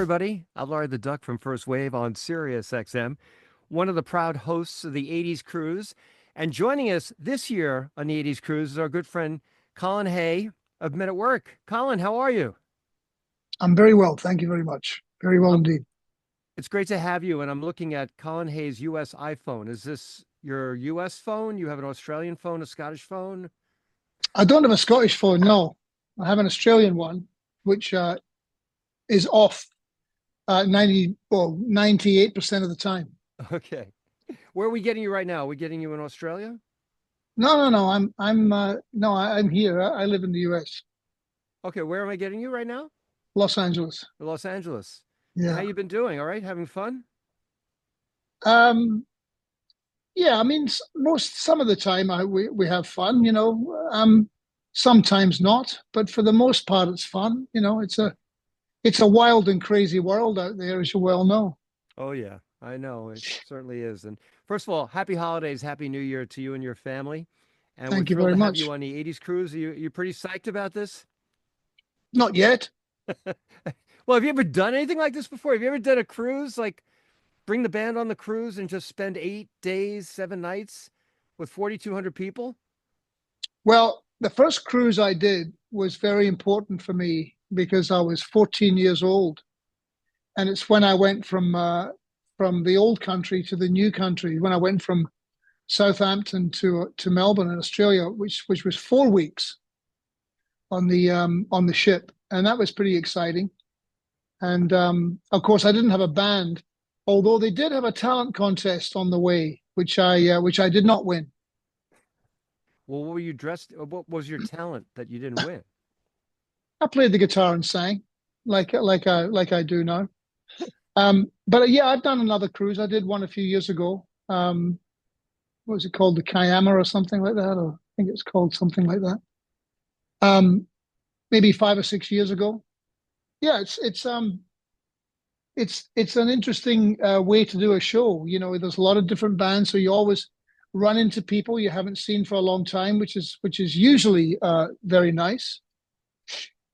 everybody. I'm Larry the Duck from First Wave on Sirius XM, one of the proud hosts of the 80s Cruise. And joining us this year on the 80s Cruise is our good friend Colin Hay of Men at Work. Colin, how are you? I'm very well. Thank you very much. Very well Um, indeed. it's great to have you. And I'm looking at Colin Hay's US iPhone. Is this your US phone? You have an Australian phone, a Scottish phone? I don't have a Scottish phone, no. I have an Australian one, which is off 98% of the time. Okay. Where are we getting you right now? Are we getting you in Australia? No, no, no. I'm here. I live in the US, Okay, where am I getting you right now? Los Angeles. Los Angeles. And how Yeah. you been doing? All right, having fun? Um, yeah, I mean, some of the time we have fun, sometimes not, but for the most part it's fun. It's a wild and crazy world out there, as you well know. Oh yeah, I know. It certainly is. And first of all, happy holidays, happy new year to you and your family. And we're Thank you thrilled very to have much. you on the 80s cruise. You pretty psyched about this? Not yet. Well, have you ever done anything like this before? Have you ever done a cruise, like bring the band on the cruise and just spend 8 days, 7 nights with 4,200 people? Well, the first cruise I did was very important for me because I was 14 years old, and it's when I went from the old country to the new country. When I went from Southampton to Melbourne in Australia, which was 4 weeks on the ship, and that was pretty exciting. And of course, I didn't have a band, although they did have a talent contest on the way, which I did not win. Well, what were you dressed? What was your talent that you didn't win? I played the guitar and sang like I do now. But yeah, I've done another cruise. I did one a few years ago. What was it called? The Kayama or something like that, or I think it's called something like that. Um, Maybe 5 or 6 years ago. Yeah, it's an interesting way to do a show. There's a lot of different bands, so you always run into people you haven't seen for a long time, which is usually very nice,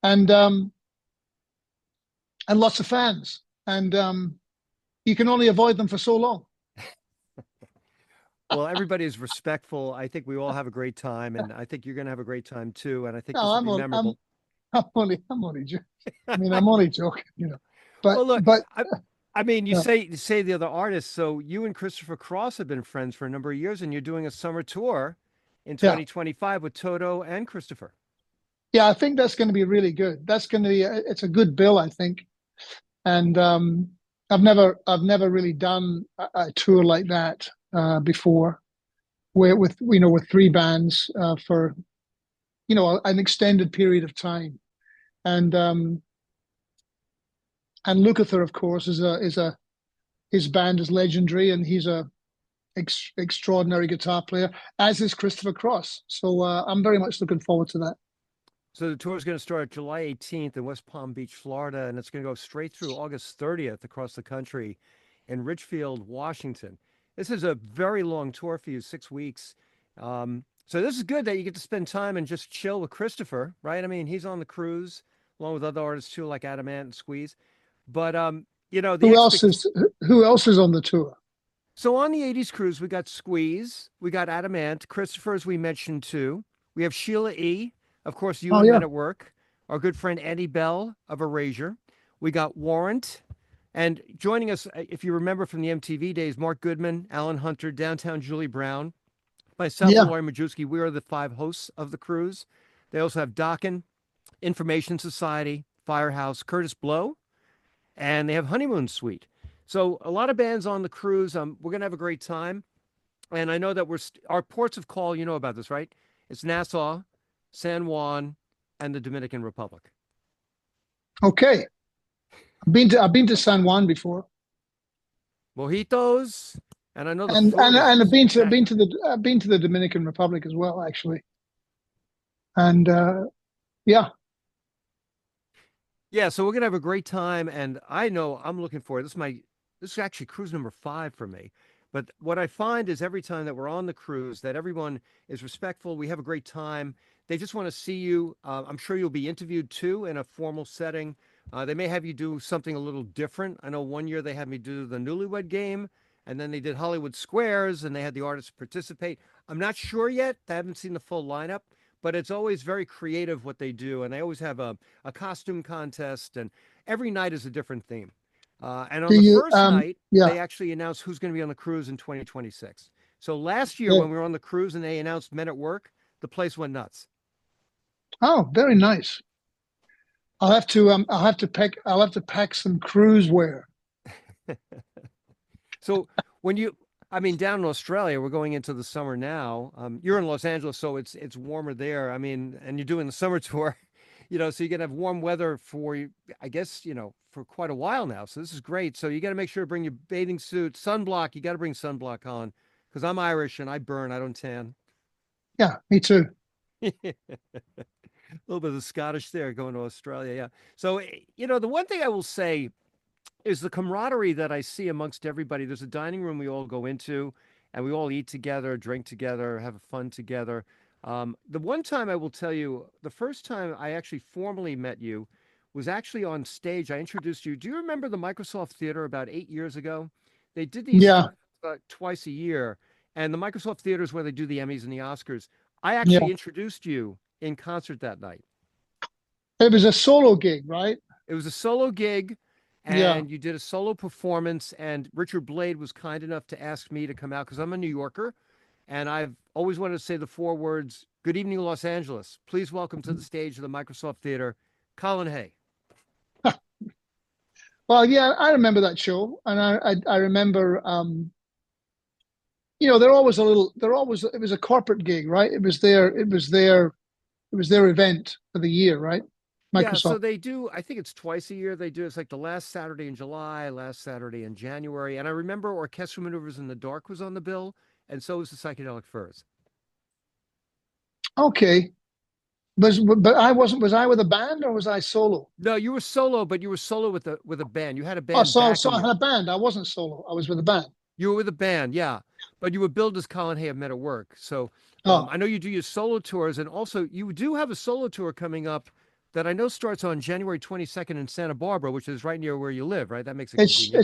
and um, and lots of fans, and you can only avoid them for so long. Well, everybody is respectful. I think we all have a great time, and I think you're going to have a great time too. And I think No, this will be memorable. I'm only joking. I mean, I'm only joking, But Well, look, but I mean, uh, you say the other artists. So you and Christopher Cross have been friends for a number of years, and you're doing a summer tour in yeah, 2025 with Toto and Christopher. yeah, I think that's going to be really good. That's going to be it's a good bill, I think. And I've never really done a tour like that before, where with three bands for an extended period of time. And um and Lukather, of course, is a his band is legendary, and he's a extraordinary guitar player, as is Christopher Cross. So I'm very much looking forward to that. So the tour is going to start July 18th in West Palm Beach, Florida, and it's going to go straight through August 30th across the country in Richfield, Washington. This is a very long tour for you, 6 weeks. So this is good that you get to spend time and just chill with Christopher, right? I mean, he's on the cruise along with other artists too, like Adamant and Squeeze. But the Who else expect is who else is on the tour? so on the 80s cruise, we got Squeeze, we got Adamant, Christopher, as we mentioned too. We have Sheila E., of course, you Oh and Men yeah, at Work, our good friend Andy Bell of Erasure. We got Warrant, and joining us, if you remember from the MTV days, Mark Goodman, Alan Hunter, Downtown Julie Brown, myself, and yeah. Laurie Majewski. We are the five hosts of the cruise. They also have Dokken, Information Society, Firehouse, Curtis Blow, and they have Honeymoon Suite. So a lot of bands on the cruise. We're gonna have a great time, and I know that our ports of call. You know about this, right? It's Nassau, San Juan, and the Dominican Republic. Okay. I've been to San Juan before, Mojitos, and I know the and food and is and spectacular. I've been to the Dominican Republic as well, actually. And yeah, Yeah, so we're gonna have a great time, and I know I'm looking forward. This is actually cruise number 5 for me. But what I find is every time that we're on the cruise, that everyone is respectful. We have a great time. They just want to see you. I'm sure you'll be interviewed too in a formal setting They may have you do something a little different. I know one year they had me do the Newlywed Game, and then they did Hollywood Squares, and they had the artists participate. I'm not sure yet. I haven't seen the full lineup, but it's always very creative what they do, and they always have a costume contest, and every night is a different theme. And Do on the you? first night, Yeah. they actually announced who's going to be on the cruise in 2026. So last year, Okay. when we were on the cruise and they announced Men at Work, the place went nuts. Oh, very nice. I'll have to pack some cruise wear. So when you, I mean, down in Australia, we're going into the summer now. You're in Los Angeles, so it's warmer there. I mean, and you're doing the summer tour, so you're gonna have warm weather for you, I guess, for quite a while now. So this is great. So you got to make sure to bring your bathing suit, sunblock. You got to bring sunblock on because I'm Irish and I burn. I don't tan. Yeah, me too. A little bit of the Scottish there going to Australia. Yeah. So, the one thing I will say is the camaraderie that I see amongst everybody. There's a dining room we all go into and we all eat together, drink together, have fun together. The one time I will tell you, the first time I actually formally met you was actually on stage. I introduced you. Do you remember the Microsoft Theater about 8 years ago? They did these Yeah, things twice a year, and the Microsoft Theater is where they do the Emmys and the Oscars. I yeah. actually introduced you in concert that night. It was a solo gig, right? It was a solo gig, Yeah. and you did a solo performance. And Richard Blade was kind enough to ask me to come out because I'm a New Yorker, and I've always wanted to say the four words, "Good evening, Los Angeles. Please welcome to the stage of the Microsoft Theater, Colin Hay." Well, yeah, I remember that show, and I remember, they're always, it was a corporate gig, right? It was their event for the year, right? Yeah, Microsoft. so they do, I think it's twice a year they do. It's like the last Saturday in July, last Saturday in January. And I remember Orchestral Maneuvers in the Dark was on the bill, and so was the Psychedelic Furs. Okay. But I wasn't, was I with a band or was I solo? No, you were solo, but you were solo with a band. You had a Oh, band so backing I you. had a band. I wasn't solo. I was with a band. You were with a band, yeah, but you were billed as Colin Hay of Men at Work. So Oh, I know you do your solo tours, and also you do have a solo tour coming up that I know starts on January 22nd in Santa Barbara, which is right near where you live, right? That makes it convenient.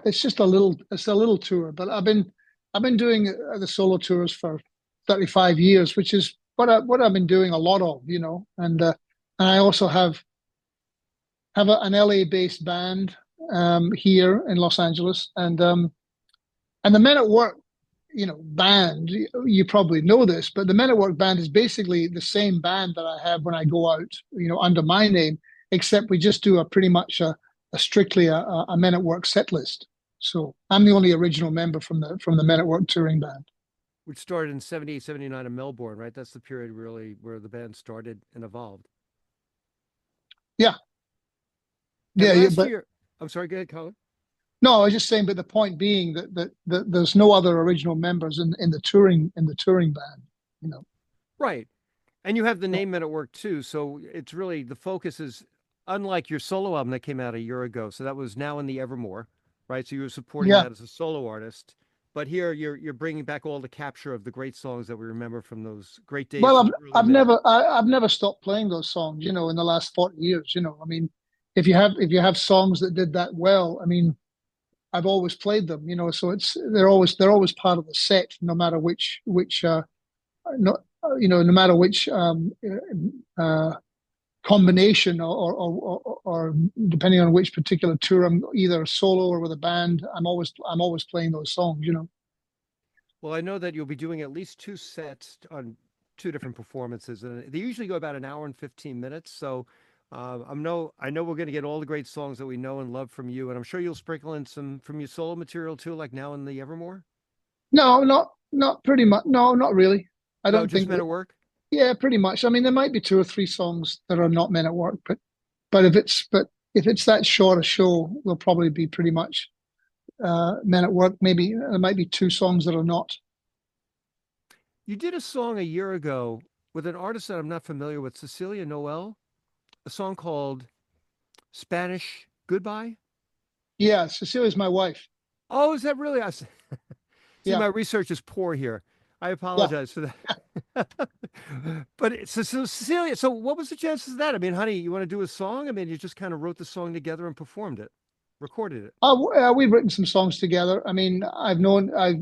it's just a little tour, but I've been doing the solo tours for 35 years, which is what I've been doing a lot of, and I also have an LA based band here in Los Angeles, and the Men at Work, band. You probably know this, but the Men at Work band is basically the same band that I have when I go out, under my name, except we just do a pretty much a strictly a Men at Work set list. So I'm the only original member from the Men at Work touring band. Which started in 78, 79 in Melbourne, right? That's the period really where the band started and evolved. Yeah, And yeah. last But year, I'm sorry, go ahead, Colin. no, I was just saying. But the point being that there's no other original members in the touring band. You know. Right. And you have the name Men at Work too. So it's really the focus is unlike your solo album that came out a year ago. So that was Now in the Evermore, right? So you were supporting Yeah. that as a solo artist. But here you're bringing back all the capture of the great songs that we remember from those great days Well, from the early men. I've never stopped playing those songs. In the last 40 years. I mean, if you have songs that did that well, I mean, I've always played them. So they're always part of the set, no matter which no no matter which combination or depending on which particular tour I'm either solo or with a band, I'm always playing those songs. Well, I know that you'll be doing at least two sets on two different performances, and they usually go about an hour and 15 minutes. So I know we're going to get all the great songs that we know and love from you, and I'm sure you'll sprinkle in some from your solo material too, like Now in the Evermore. No, not pretty much. No, not really. I No, don't just think Men that. at Work. Yeah, pretty much. I mean, there might be two or three songs that are not Men at Work, but if it's that short a show, there'll probably be pretty much Men at Work. Maybe there might be two songs that are not. You did a song a year ago with an artist that I'm not familiar with, Cecilia Noel, a song called Spanish Goodbye. Yeah, Cecilia's my wife. Oh, is that really? See, Yeah, my research is poor here. I Yeah. apologize for that. So Cecilia, so what was the chances of that? I mean, honey, you want to do a song? I mean, you just kind of wrote the song together and performed it, recorded it. We've written some songs together. I mean,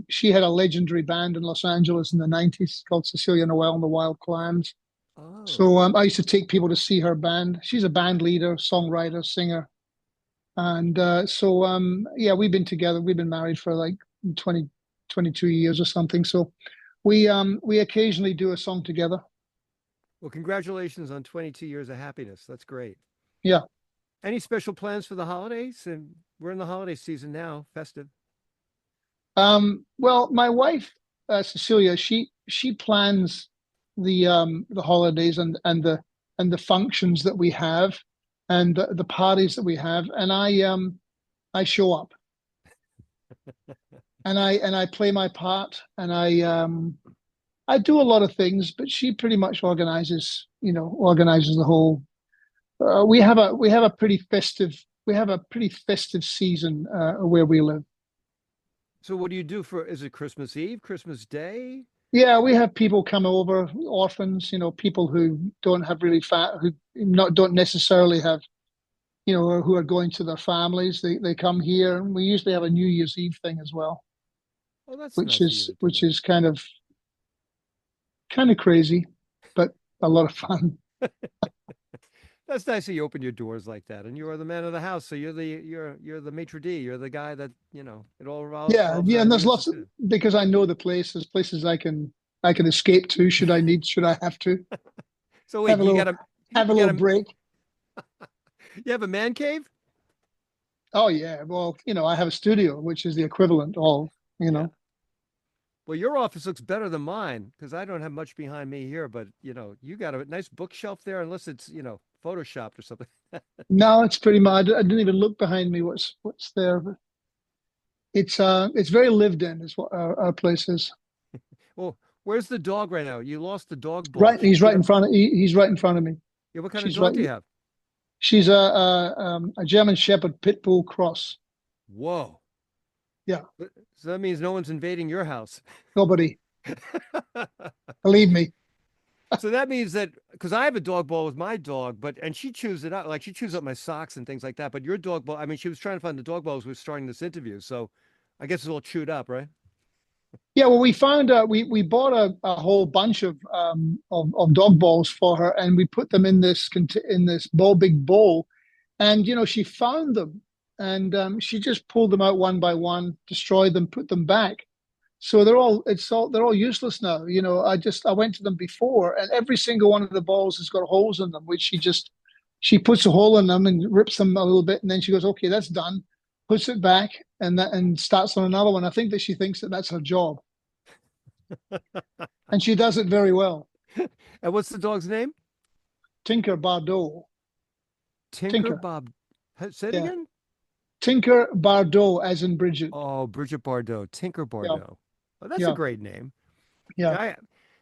she had a legendary band in Los Angeles in the 90s called Cecilia Noel and the Wild Clams. Oh, So I used to take people to see her band. She's a band leader, songwriter, singer. And yeah, we've been together. We've been married for like 20, 22 years or something. So we occasionally do a song together. well, congratulations on 22 years of happiness. That's great. Yeah. Any special plans for the holidays? And we're in the holiday season now, festive. Well, my wife, Cecilia, she plans the holidays and the functions that we have and the parties that we have, and I show up and I play my part and I do a lot of things, but she pretty much organizes the whole. We have a pretty festive season where we live. So what do you do for, is it Christmas Eve, Christmas Day? Yeah, we have people come over, orphans, people who don't have really who not don't necessarily have, who are going to their families. They come here, and we usually have a New Year's Eve thing as well, Oh, that's which nice of you is to do which that. is kind of crazy, but a lot of fun. That's nice that you open your doors like that, and you are the man of the house. So you're the maitre d. You're the guy that it all Yeah, revolves yeah, and around there's you and lots of Cecilia. because I know the place. There's places I can escape to should I have to So have wait, a little have a you got little a break. you have a man cave? Oh yeah, well, I have a studio, which is the equivalent of, you Yeah. know. Well, your office looks better than mine because I don't have much behind me here, but you got a nice bookshelf there, unless it's photoshopped or something. No, it's pretty much. I didn't even look behind me. What's there? But it's very lived in. Is what our place is. Well, where's the dog right now? You lost the dog ball. Right, She chewed up. he's right in front of me. Yeah, what kind of She's dog right. do you have? She's a German Shepherd Pit Bull cross. Whoa. Yeah, So that means no one's invading your house. nobody, believe me. So that means that because I have a dog ball with my dog, and she chews it up, like she chews up my socks and things like that. But your dog ball, I mean, she was trying to find the dog balls. We were starting this interview, so I guess it's all chewed up, right? Yeah, well, we found we bought a whole bunch of dog balls for her, and we put them in this big bowl, and she found them, and she just pulled them out one by one, destroyed them, put them back. So they're all useless now. I went to them before, and every single one of the balls has got holes in them, which she puts a hole in them and rips them a little bit, and then she goes, "Okay, that's done," puts it back, and starts on another one. I think that she thinks that that's her job, and she does it very well. And what's the dog's name? Tinker Bardot. Tinker Tinker. Bob. Say it Yeah. again. Tinker Bardot, as in Bridget. Oh, Bridget Bardot, Tinker Yeah. Bardot. Oh, that's a Yeah. great name. Yeah. Yeah,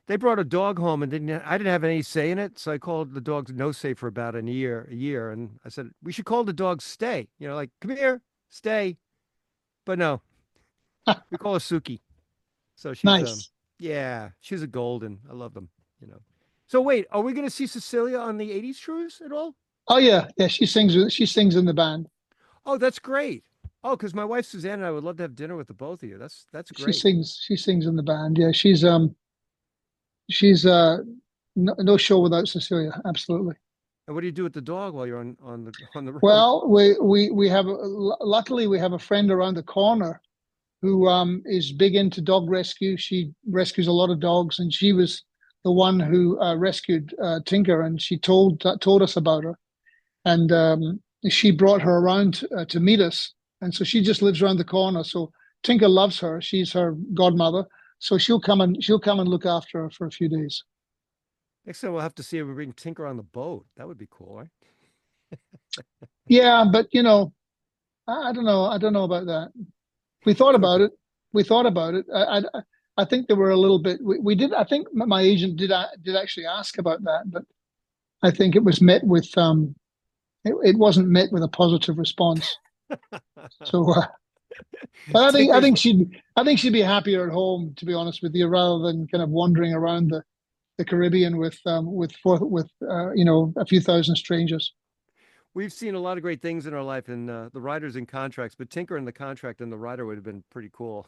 they brought a dog home and I didn't have any say in it, so I called the dog no say for about a year, and I said we should call the dog Stay. Like come here, Stay. But no, we call her Suki. So she's Nice. yeah, she's a golden. I love them. You know. So wait, are we going to see Cecilia on the '80s cruise at all? Oh yeah. Yeah. She sings in the band. Oh, that's great. Oh, because my wife Suzanne and I would love to have dinner with the both of you. That's She great. sings. She sings in the band. Yeah. She's no show without Cecilia. Absolutely. And what do you do with the dog while you're on the road? Well, we have luckily we have a friend around the corner who is big into dog rescue. She rescues a lot of dogs, and she was the one who rescued Tinker, and she told us about her, and she brought her around to meet us, and so she just lives around the corner. So Tinker loves her. She's her godmother, so she'll come and look after her for a few days. Next time we'll have to see if we bring Tinker on the boat. That would be cool, right? Yeah, but I don't know. I don't know about that. We thought It's about okay. it. We thought about it. I think they were a little bit. We did. I think my agent did actually ask about that, but I think it was met with it wasn't met with a positive response. So But I Tinker's. think she'd be happier at home, to be honest with you, rather than kind of wandering around the Caribbean with a few thousand strangers. We've seen a lot of great things in our life, and the riders in contracts, but Tinker in the contract and the rider would have been pretty cool.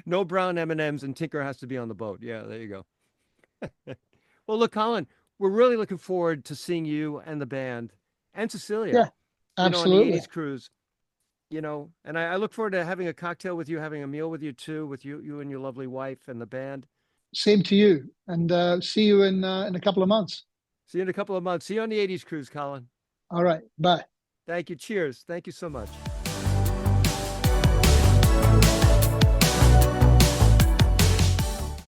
No brown M&Ms, and Tinker has to be on the boat. Yeah, there you go. Well, look, Colin, we're really looking forward to seeing you and the band and Cecilia, Yeah, on the absolutely. 80s cruise, and I look forward to having a cocktail with you, having a meal with you too, with you and your lovely wife and the band. Same to you, and see you in a couple of months. See you in a couple of months. See you on the 80s cruise, Colin. All right, bye. Thank you. Cheers. Thank you so much.